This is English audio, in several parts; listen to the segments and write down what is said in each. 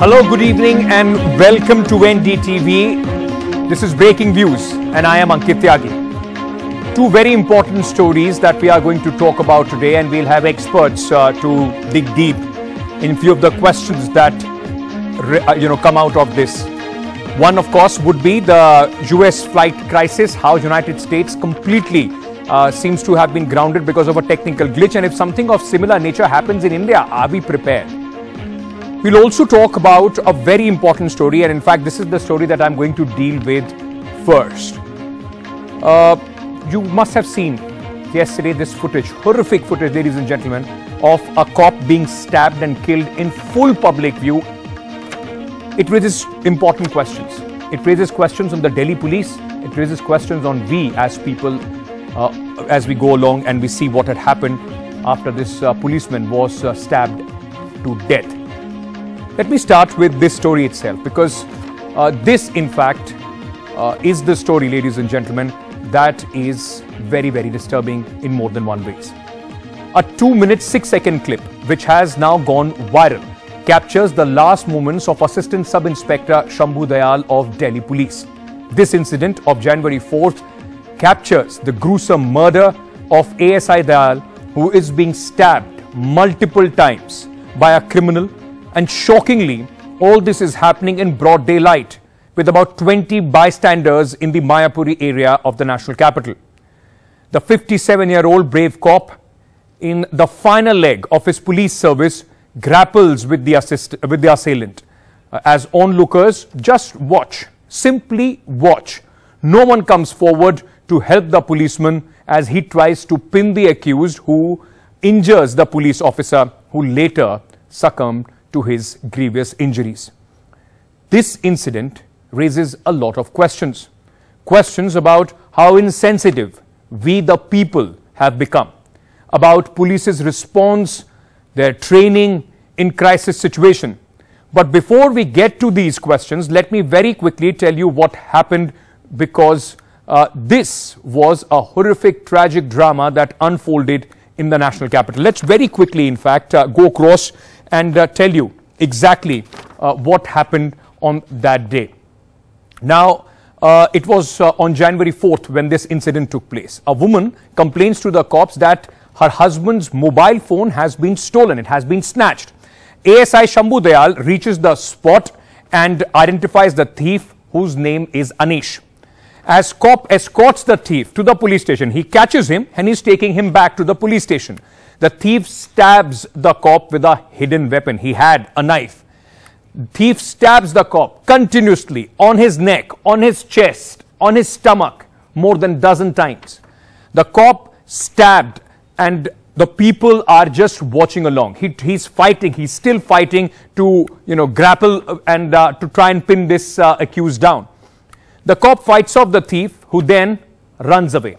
Hello, good evening and welcome to NDTV. This is Breaking Views and I am Ankit Tyagi. Two very important stories that we are going to talk about today, and we'll have experts to dig deep in few of the questions that come out of this. One, of course, would be the US flight crisis, how United States completely seems to have been grounded because of a technical glitch, and if something of similar nature happens in India, are we prepared? We'll also talk about a very important story, and in fact, this is the story that I'm going to deal with first. You must have seen yesterday this footage, horrific footage, ladies and gentlemen, of a cop being stabbed and killed in full public view. It raises important questions. It raises questions on the Delhi police. It raises questions on we as people as we go along and we see what had happened after this policeman was stabbed to death. Let me start with this story itself, because this, in fact, is the story, ladies and gentlemen, that is very, very disturbing in more than one ways. A 2-minute 6-second clip, which has now gone viral, captures the last moments of Assistant Sub-Inspector Shambhu Dayal of Delhi Police. This incident of January 4th captures the gruesome murder of ASI Dayal, who is being stabbed multiple times by a criminal. And shockingly, all this is happening in broad daylight with about 20 bystanders in the Mayapuri area of the national capital. The 57-year-old brave cop, in the final leg of his police service, grapples with the assailant. As onlookers, just watch, simply watch. No one comes forward to help the policeman as he tries to pin the accused, who injures the police officer, who later succumbed to his grievous injuries. This incident raises a lot of questions. Questions about how insensitive we the people have become, about police's response, their training in crisis situation. But before we get to these questions, let me very quickly tell you what happened, because this was a horrific, tragic drama that unfolded in the national capital. Let's very quickly, in fact, go across and tell you exactly what happened on that day. Now, it was on January 4th when this incident took place. A woman complains to the cops that her husband's mobile phone has been stolen. It has been snatched. ASI Shambhu Dayal reaches the spot and identifies the thief, whose name is Anish. As cop escorts the thief to the police station, he catches him and is taking him back to the police station. The thief stabs the cop with a hidden weapon. He had a knife. The thief stabs the cop continuously on his neck, on his chest, on his stomach, more than a dozen times. The cop stabbed, and the people are just watching along. He's fighting. He's still fighting to, grapple and to try and pin this accused down. The cop fights off the thief, who then runs away.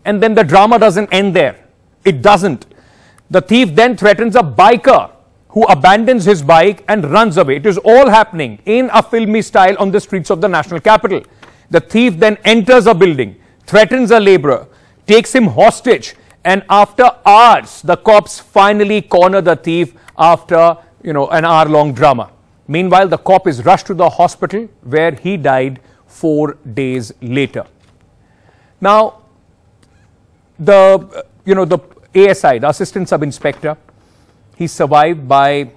And then the drama doesn't end there. It doesn't. The thief then threatens a biker, who abandons his bike and runs away. It is all happening in a filmy style on the streets of the national capital. The thief then enters a building, threatens a laborer, takes him hostage, and after hours, the cops finally corner the thief after, an hour-long drama. Meanwhile, the cop is rushed to the hospital, where he died 4 days later. Now, the ASI, the Assistant Sub-Inspector, he's survived by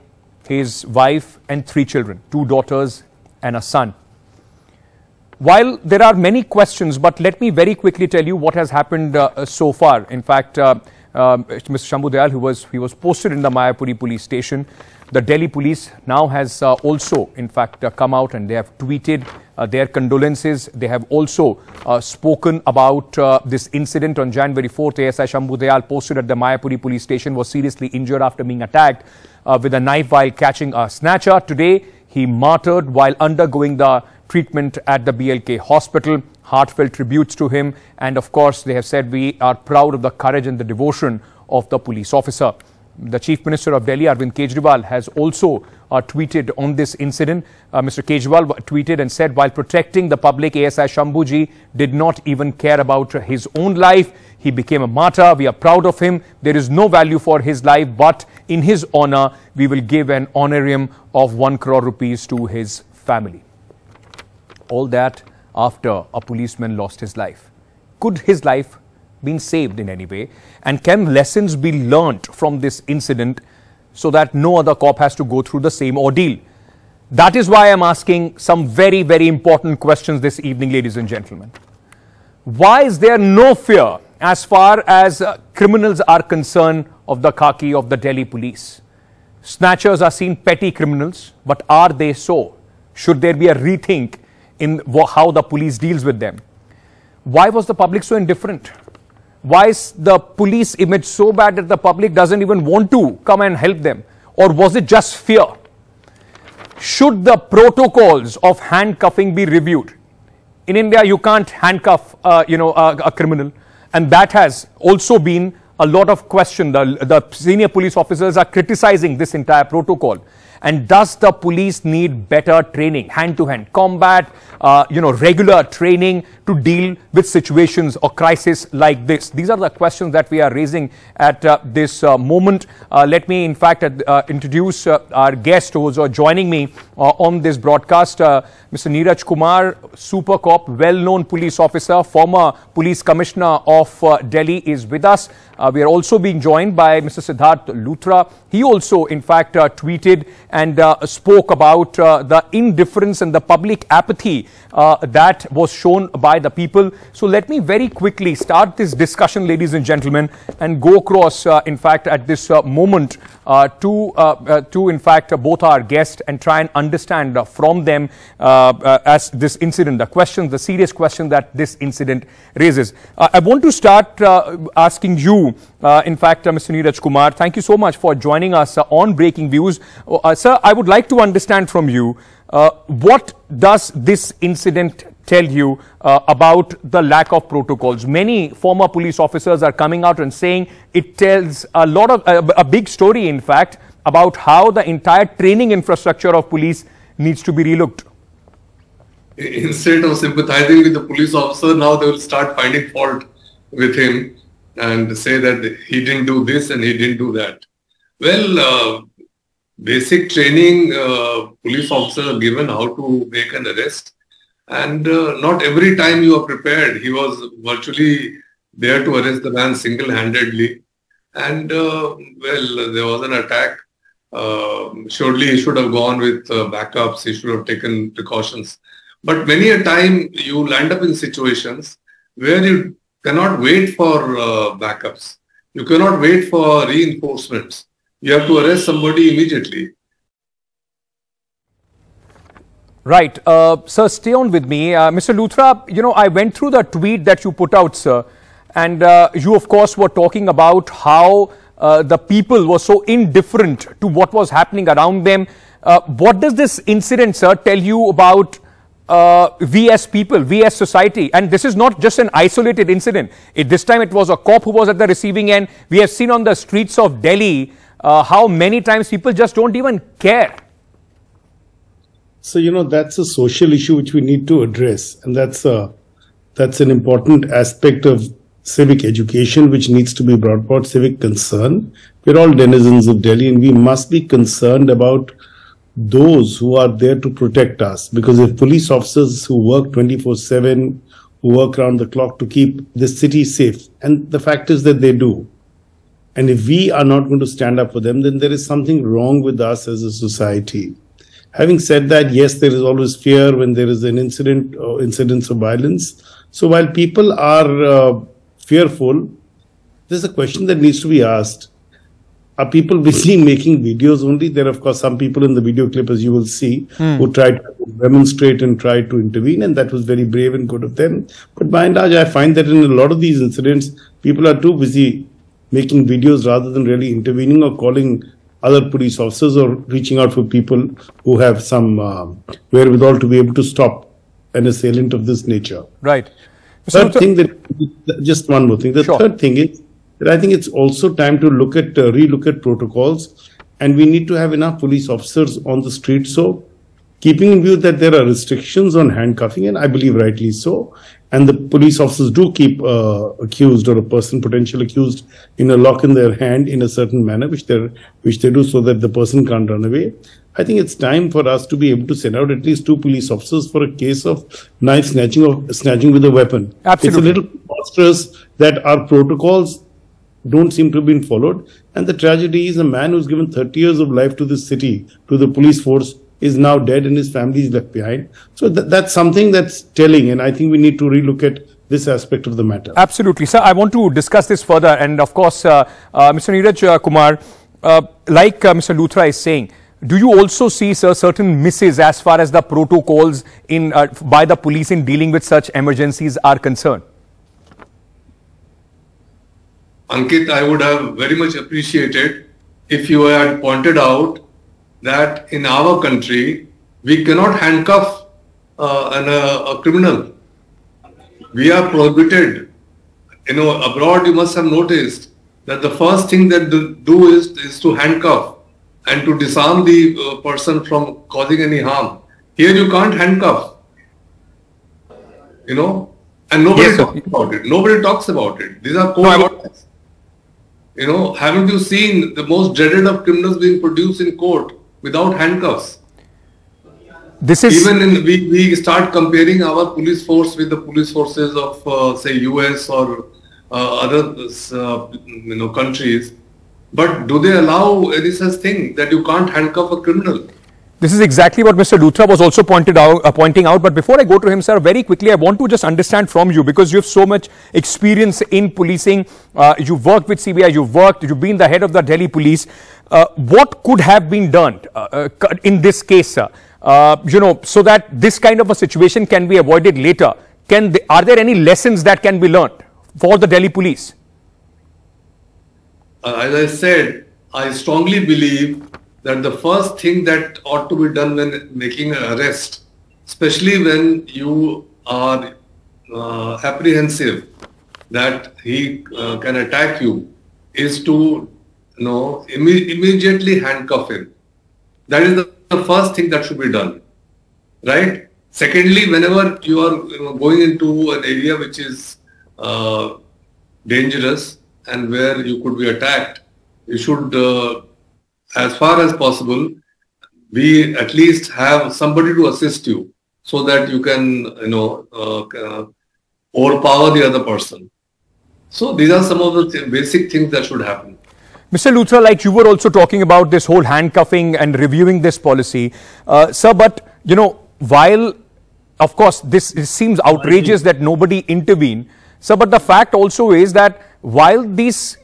his wife and 3 children, 2 daughters and a son. While there are many questions, but let me very quickly tell you what has happened so far. In fact, Mr. Shambhu Dayal, he was posted in the Mayapuri police station. The Delhi police now has also, in fact, come out and they have tweeted their condolences. They have also spoken about this incident on January 4th. ASI Shambhu Dayal, posted at the Mayapuri police station, was seriously injured after being attacked with a knife while catching a snatcher. Today, he martyred while undergoing the treatment at the BLK hospital. Heartfelt tributes to him. And of course, they have said, we are proud of the courage and the devotion of the police officer. The Chief Minister of Delhi, Arvind Kejriwal, has also tweeted on this incident. Mr. Kejriwal tweeted and said, while protecting the public, ASI Shambhuji did not even care about his own life. He became a martyr. We are proud of him. There is no value for his life, but in his honor, we will give an honorarium of 1 crore rupees to his family. All that after a policeman lost his life. Could his life been saved in any way? And can lessons be learnt from this incident so that no other cop has to go through the same ordeal? That is why I am asking some very, very important questions this evening, ladies and gentlemen. Why is there no fear as far as criminals are concerned of the khaki of the Delhi police? Snatchers are seen petty criminals, but are they so? Should there be a rethink in how the police deals with them? Why was the public so indifferent? Why is the police image so bad that the public doesn't even want to come and help them? Or was it just fear? Should the protocols of handcuffing be reviewed? In India, you can't handcuff, a criminal. And that has also been a lot of question. The senior police officers are criticizing this entire protocol. And does the police need better training, hand-to-hand combat, regular training to deal with situations or crisis like this? These are the questions that we are raising at this moment. Let me, in fact, introduce our guest who is joining me on this broadcast, Mr. Neeraj Kumar, Super Cop, well-known police officer, former police commissioner of Delhi, is with us. We are also being joined by Mr. Siddharth Luthra. He also, in fact, tweeted and spoke about the indifference and the public apathy that was shown by the people. So let me very quickly start this discussion, ladies and gentlemen, and go across, in fact, at this moment to, in fact, both our guests and try and understand from them as this incident, the serious question that this incident raises. I want to start asking you, in fact, Mr. Neeraj Kumar, thank you so much for joining us on Breaking Views. Sir, I would like to understand from you, what does this incident tell you about the lack of protocols? Many former police officers are coming out and saying it tells a lot of a big story, in fact, about how the entire training infrastructure of police needs to be relooked. Instead of sympathizing with the police officer, now they will start finding fault with him and say that he didn't do this and he didn't do that. Well, basic training, police officers are given how to make an arrest, and not every time you are prepared. He was virtually there to arrest the man single-handedly, and well, there was an attack. Surely he should have gone with backups, he should have taken precautions. But many a time you land up in situations where you cannot wait for backups. You cannot wait for reinforcements. You have to arrest somebody immediately. Right. Sir, stay on with me. Mr. Luthra, I went through the tweet that you put out, sir. And you, of course, were talking about how the people were so indifferent to what was happening around them. What does this incident, sir, tell you about we as people, we as society? And this is not just an isolated incident. This time it was a cop who was at the receiving end. We have seen on the streets of Delhi how many times people just don't even care. So, that's a social issue which we need to address. And that's an important aspect of civic education which needs to be brought forward, civic concern. We're all denizens of Delhi and we must be concerned about those who are there to protect us. Because if police officers who work 24/7, who work around the clock to keep the city safe, and the fact is that they do, and if we are not going to stand up for them, then there is something wrong with us as a society. Having said that, yes, there is always fear when there is an incident or incidents of violence. So while people are fearful, there's a question that needs to be asked. Are people busy making videos only? There are, of course, some people in the video clip, as you will see, who tried to demonstrate and tried to intervene, and that was very brave and good of them. But by and large, I find that in a lot of these incidents, people are too busy making videos rather than really intervening or calling other police officers or reaching out for people who have some wherewithal to be able to stop an assailant of this nature. Right. Third thing, just one more thing. The third thing is that I think it's also time to look at, relook at protocols, and we need to have enough police officers on the street. So, keeping in view that there are restrictions on handcuffing, and I believe rightly so, and the police officers do keep accused or a person potential accused in a lock in their hand in a certain manner, which they do so that the person can't run away. I think it's time for us to be able to send out at least 2 police officers for a case of knife snatching or snatching with a weapon. Absolutely. It's a little monstrous that our protocols don't seem to have been followed. And the tragedy is a man who's given 30 years of life to this city, to the police force, is now dead and his family is left behind. So that's something that's telling, and I think we need to relook at this aspect of the matter. Absolutely. Sir, I want to discuss this further, and of course, Mr. Neeraj Kumar, like Mr. Luthra is saying, do you also see, sir, certain misses as far as the protocols in by the police in dealing with such emergencies are concerned? Ankit, I would have very much appreciated if you had pointed out that in our country, we cannot handcuff a criminal. We are prohibited. Abroad you must have noticed that the first thing that they do is to handcuff and to disarm the person from causing any harm. Here you can't handcuff. And nobody talks about it. Nobody talks about it. These are court. Haven't you seen the most dreaded of criminals being produced in court without handcuffs? This is even we start comparing our police force with the police forces of say US or other countries. But do they allow any such thing that you can't handcuff a criminal? This is exactly what Mr. Luthra was also pointing out. But before I go to him, sir, very quickly, I want to just understand from you, because you have so much experience in policing. You've worked with CBI, you've been the head of the Delhi police. What could have been done in this case, sir? So that this kind of a situation can be avoided later. Are there any lessons that can be learned for the Delhi police? As I said, I strongly believe that the first thing that ought to be done when making an arrest, especially when you are apprehensive that he can attack you, is to immediately handcuff him. That is the first thing that should be done, right? Secondly, whenever you are going into an area which is dangerous and where you could be attacked, you should, as far as possible, at least have somebody to assist you so that you can, overpower the other person. So these are some of the basic things that should happen. Mr. Luthra, like you were also talking about this whole handcuffing and reviewing this policy, sir, but, while, of course, this seems outrageous that nobody intervened, sir, but the fact also is that while these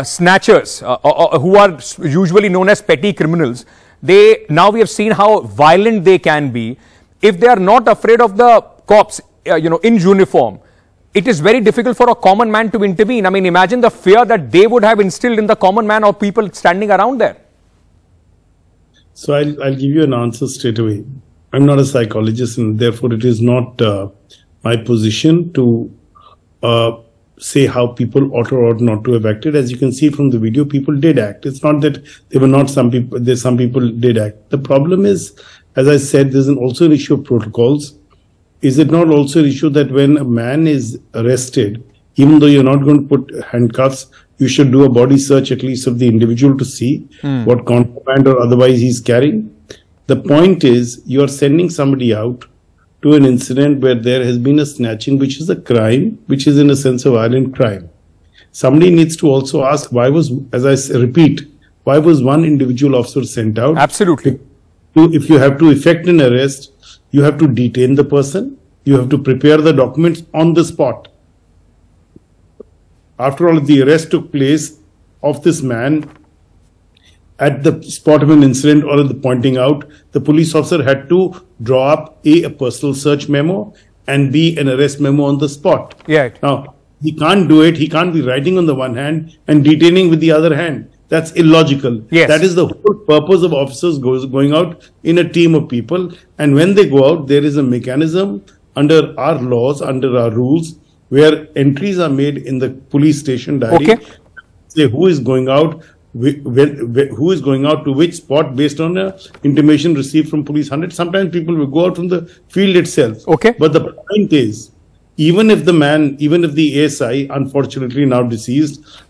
snatchers, who are usually known as petty criminals, now we have seen how violent they can be. If they are not afraid of the cops, in uniform, it is very difficult for a common man to intervene. I mean, imagine the fear that they would have instilled in the common man or people standing around there. So I'll give you an answer straight away. I'm not a psychologist, and therefore it is not my position to say how people ought or ought not to have acted. As you can see from the video, people did act. It's not that there were not some people. Some people did act. The problem is, as I said, there's also an issue of protocols. Is it not also an issue that when a man is arrested, even though you're not going to put handcuffs, you should do a body search at least of the individual to see what contraband or otherwise he's carrying? The point is, you're sending somebody out to an incident where there has been a snatching, which is a crime, which is in a sense a violent crime. Somebody needs to also ask, why was, as I repeat, why was one individual officer sent out? Absolutely. If you have to effect an arrest, you have to detain the person. You have to prepare the documents on the spot. After all, the arrest took place of this man at the spot of an incident or at the pointing out. The police officer had to draw up a personal search memo and B, an arrest memo on the spot. Yeah. Now, he can't do it. He can't be writing on the one hand and detaining with the other hand. That's illogical. Yes. That is the whole purpose of officers going out in a team of people. And when they go out, there is a mechanism under our laws, under our rules, where entries are made in the police station diary. Okay. say who is going out, who is going out to which spot based on intimation received from police 100. Sometimes people will go out from the field itself. Okay. But the point is, even if the ASI, unfortunately now deceased,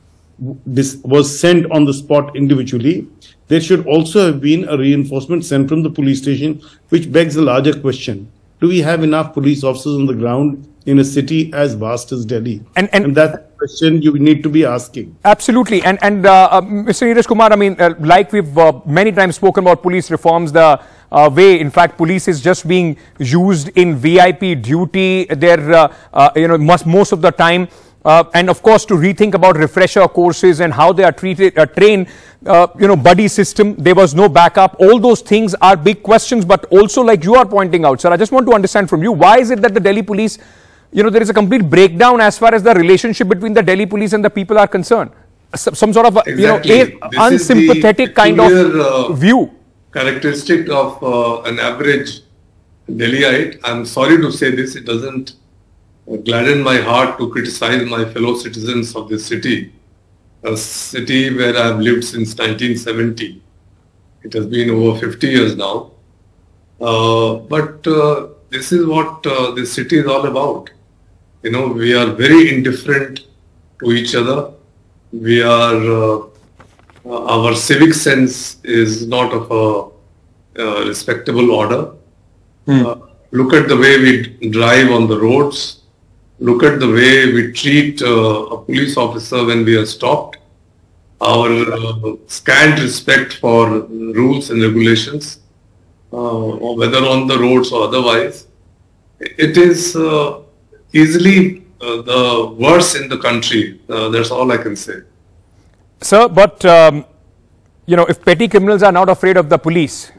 this was sent on the spot individually, there should also have been a reinforcement sent from the police station, which begs a larger question. Do we have enough police officers on the ground in a city as vast as Delhi? And that's the question you need to be asking. Absolutely. And Mr. Neeraj Kumar, I mean, like we've many times spoken about police reforms, the way, in fact, police is just being used in VIP duty. They're, most of the time. And of course, to rethink about refresher courses and how they are trained, buddy system, there was no backup. All those things are big questions, but also like you are pointing out, sir, I just want to understand from you, why is it that the Delhi police, there is a complete breakdown as far as the relationship between the Delhi police and the people are concerned? Some sort of, unsympathetic kind of view. Characteristic of an average Delhiite. I'm sorry to say this, it doesn't gladden my heart to criticize my fellow citizens of this city, a city where I've lived since 1970. It has been over 50 years now. But this is what this city is all about. We are very indifferent to each other. We are, our civic sense is not of a respectable order. Look at the way we drive on the roads. Look at the way we treat a police officer when we are stopped. Our scant respect for rules and regulations, or whether on the roads or otherwise. It is easily the worst in the country. That's all I can say. Sir, but if petty criminals are not afraid of the police,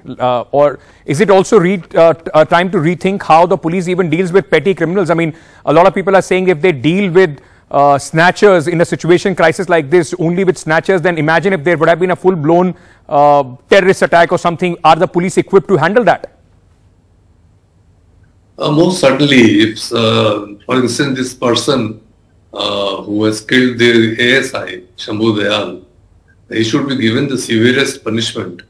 or is it also time to rethink how the police even deals with petty criminals? I mean, a lot of people are saying if they deal with snatchers in a situation crisis like this, only with snatchers, then imagine if there would have been a full-blown terrorist attack or something. Are the police equipped to handle that? Most certainly. If, for instance, this person who has killed the ASI, Shambhu Dayal, he should be given the severest punishment,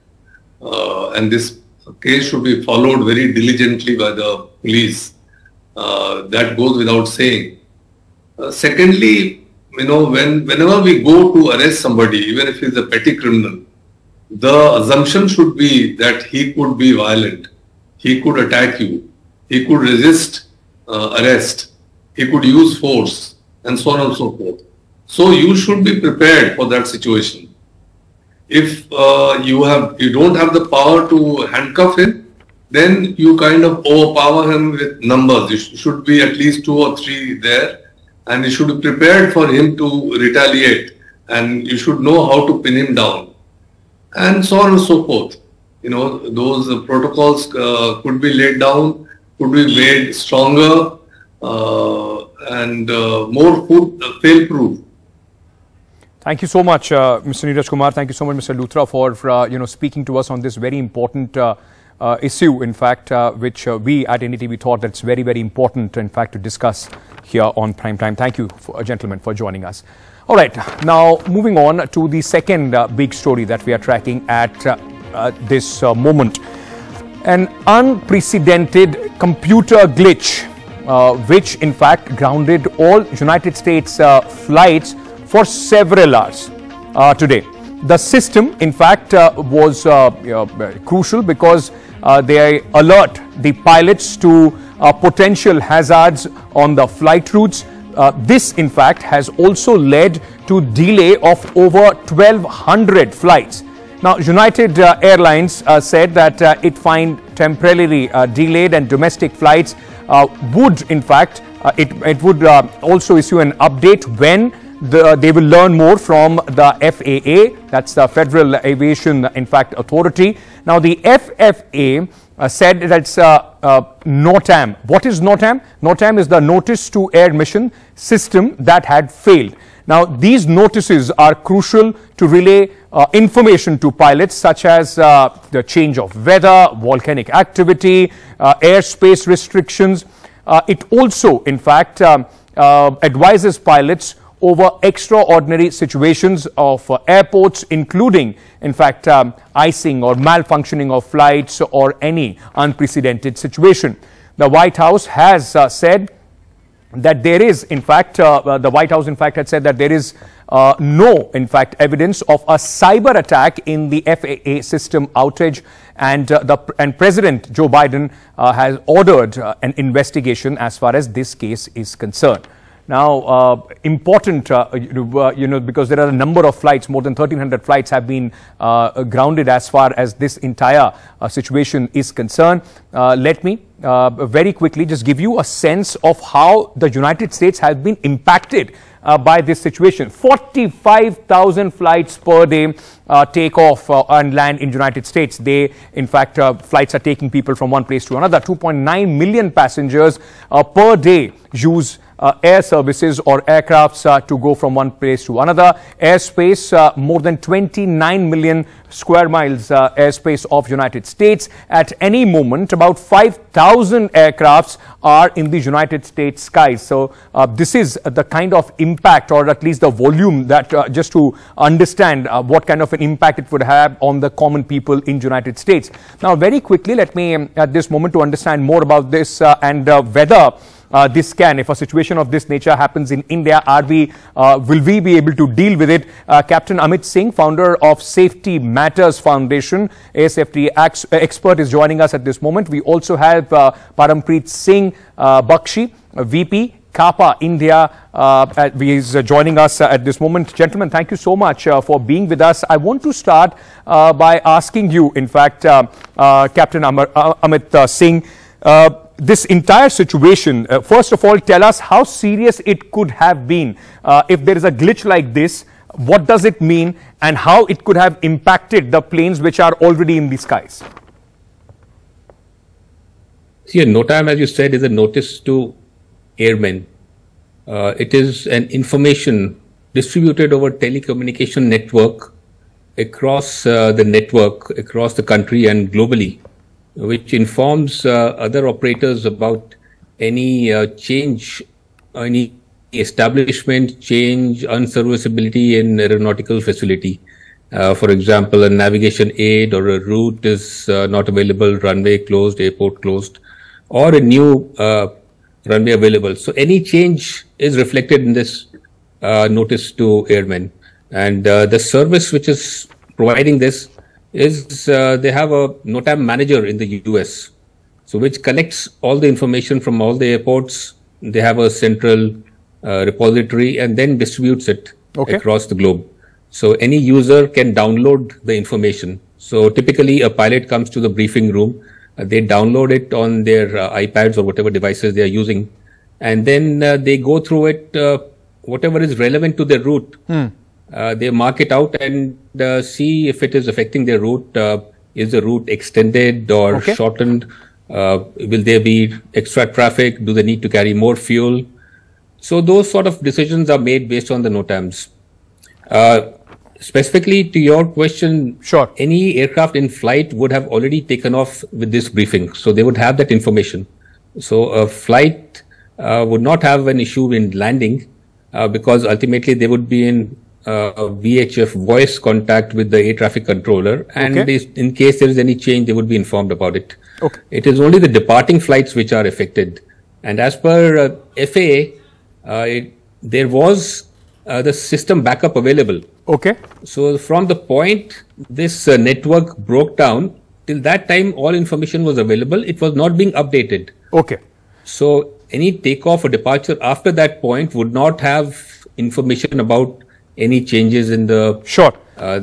and this case should be followed very diligently by the police. That goes without saying. Secondly, whenever we go to arrest somebody, even if he's a petty criminal, the assumption should be that he could be violent, he could attack you, he could resist arrest, he could use force, and so on and so forth. So you should be prepared for that situation. If you don't have the power to handcuff him, then you kind of overpower him with numbers. You should be at least 2 or 3 there, and you should be prepared for him to retaliate, and you should know how to pin him down, and so on and so forth. Those protocols could be laid down, could be made stronger and more fail-proof. Thank you so much, Mr. Neeraj Kumar. Thank you so much, Mr. Luthra, for speaking to us on this very important issue, in fact, which we at NDTV thought that's very, very important, in fact, to discuss here on Prime Time. Thank you, gentlemen, for joining us. All right, now moving on to the second big story that we are tracking at this moment. An unprecedented computer glitch, which in fact grounded all United States flights for several hours today. The system, in fact, was crucial because they alert the pilots to potential hazards on the flight routes. This, in fact, has also led to delay of over 1,200 flights. Now, United Airlines said that it find temporarily delayed and domestic flights would, in fact, it would also issue an update when they will learn more from the FAA, that's the Federal Aviation, in fact, Authority. Now, the FFA said that's NOTAM. What is NOTAM? NOTAM is the Notice to Air Mission system that had failed. Now, these notices are crucial to relay information to pilots, such as the change of weather, volcanic activity, airspace restrictions. It also, in fact, advises pilots over extraordinary situations of airports, including, in fact, icing or malfunctioning of flights or any unprecedented situation. The White House has said that there is, in fact, the White House, in fact, had said that there is no, in fact, evidence of a cyber attack in the FAA system outage, and President Joe Biden has ordered an investigation as far as this case is concerned. Now, important, because there are a number of flights, more than 1,300 flights have been grounded as far as this entire situation is concerned. Let me very quickly just give you a sense of how the United States has been impacted by this situation. 45,000 flights per day take off and land in United States. They, in fact, flights are taking people from one place to another. 2.9 million passengers per day use air services or aircrafts to go from one place to another. Airspace, more than 29 million square miles airspace of United States. At any moment, about 5,000 aircrafts are in the United States skies. So this is the kind of impact, or at least the volume, that just to understand what kind of an impact it would have on the common people in United States. Now, very quickly, let me at this moment to understand more about this and whether this can, if a situation of this nature happens in India, will we be able to deal with it? Captain Amit Singh, founder of Safety Matters Foundation, a safety expert, is joining us at this moment. We also have Parampreet Singh Bakshi, VP, CAPA India, is joining us at this moment. Gentlemen, thank you so much for being with us. I want to start by asking you, in fact, Captain Amit Singh, this entire situation, first of all, tell us how serious it could have been. If there is a glitch like this, what does it mean and how it could have impacted the planes which are already in the skies? See, a NOTAM, as you said, is a notice to airmen. It is an information distributed over telecommunication network across the network, across the country and globally, which informs other operators about any change, any establishment change, unserviceability in aeronautical facility. For example, a navigation aid or a route is not available, runway closed, airport closed, or a new runway available. So any change is reflected in this notice to airmen. And the service which is providing this is they have a NOTAM manager in the US, so which collects all the information from all the airports. They have a central repository and then distributes it across the globe. So any user can download the information. So typically a pilot comes to the briefing room, they download it on their iPads or whatever devices they are using, and then they go through it, whatever is relevant to their route. They mark it out and see if it is affecting their route. Is the route extended or shortened? Will there be extra traffic? Do they need to carry more fuel? So those sort of decisions are made based on the NOTAMs. Specifically to your question, any aircraft in flight would have already taken off with this briefing. So they would have that information. So a flight would not have an issue in landing because ultimately they would be in VHF voice contact with the air traffic controller, and in case there is any change, they would be informed about it. It is only the departing flights which are affected. And as per FAA, there was the system backup available. So from the point this network broke down, till that time all information was available. It was not being updated. So any takeoff or departure after that point would not have information about any changes in the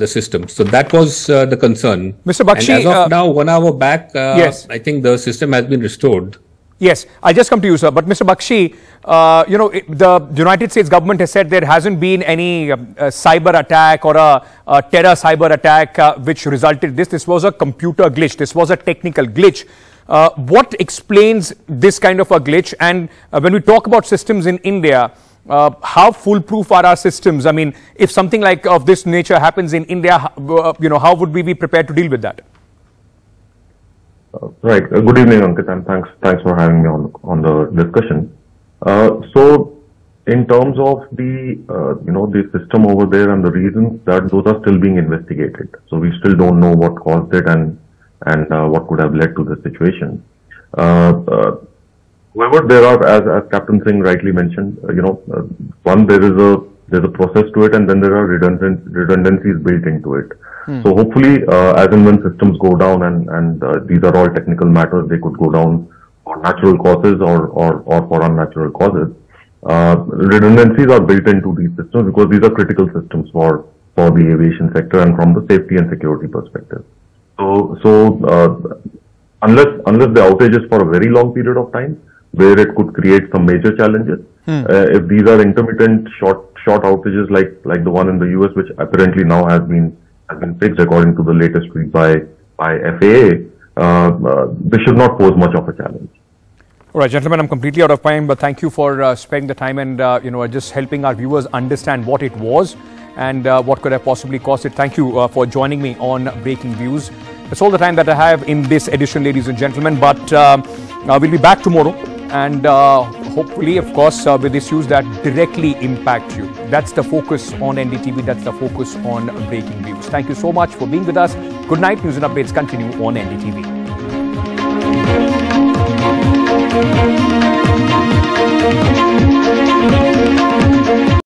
system. So that was the concern. Mr. Bakshi, and as of now, 1 hour back, I think the system has been restored. Yes, I just come to you, sir. But Mr. Bakshi, the United States government has said there hasn't been any cyber attack or a terror cyber attack which resulted this. This was a computer glitch. This was a technical glitch. What explains this kind of a glitch? And when we talk about systems in India, how foolproof are our systems? I mean, if something like of this nature happens in India, how would we be prepared to deal with that? Right. Good evening, Ankit, and thanks for having me on the discussion. So in terms of the the system over there and the reasons, that those are still being investigated. So we still don't know what caused it and what could have led to the situation. However, there are, as Captain Singh rightly mentioned, one, there's a process to it, and then there are redundancies built into it. So hopefully, as and when systems go down, and these are all technical matters, they could go down for natural causes or for unnatural causes. Redundancies are built into these systems because these are critical systems for the aviation sector and from the safety and security perspective. So unless the outage is for a very long period of time, where it could create some major challenges, if these are intermittent short outages like the one in the US, which apparently now has been fixed according to the latest tweet by FAA, this should not pose much of a challenge. All right, gentlemen, I'm completely out of time, but thank you for spending the time and just helping our viewers understand what it was and what could have possibly caused it. Thank you for joining me on Breaking Views. That's all the time that I have in this edition, ladies and gentlemen, but we'll be back tomorrow and hopefully, of course, with issues that directly impact you. That's the focus on NDTV. That's the focus on Breaking Views. Thank you so much for being with us. Good night. News and updates continue on NDTV.